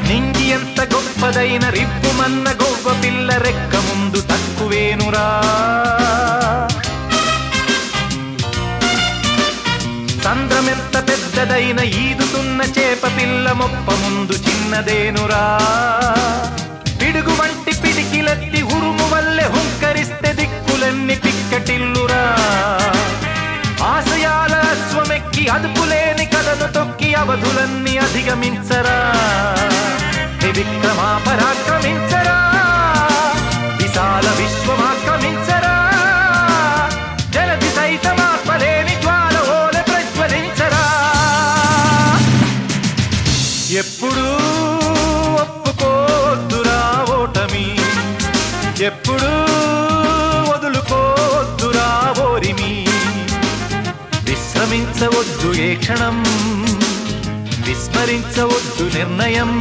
నింగి ఎంత గొప్పదైన రిప్పుమన్న గొవ్వ పిల్ల రెక్క ముందు తక్కువేనురా. సంద్రమెంత పెద్దదైన ఈదుతున్న చేప పిల్ల మొప్ప ముందు చిన్నదేనురా. పిడుగు వంటి పిడికిలెత్తి ఉరుము వల్లే హుంకరిస్తే దిక్కులన్నీ పిక్కటిల్లురా. ఆశయాల అశ్వమెక్కి అదుపులేని కథను తొక్కి అవధులన్నీ అధిగమించరా. త్రివిక్రమా పరాక్రమించరా, విశాల విశ్వమాక్రమించరా. జలది సైతమాత్మలేని జ్వాల ఓలె ప్రజ్వలించరా. ఎప్పుడూ ఒప్పుకోద్దురా ఓటమి, ఎప్పుడూ వదులుకోద్దురా ఓరిమి. విశ్రమించవద్దు ఏ క్షణం, విస్మరించవద్దు నిర్ణయం.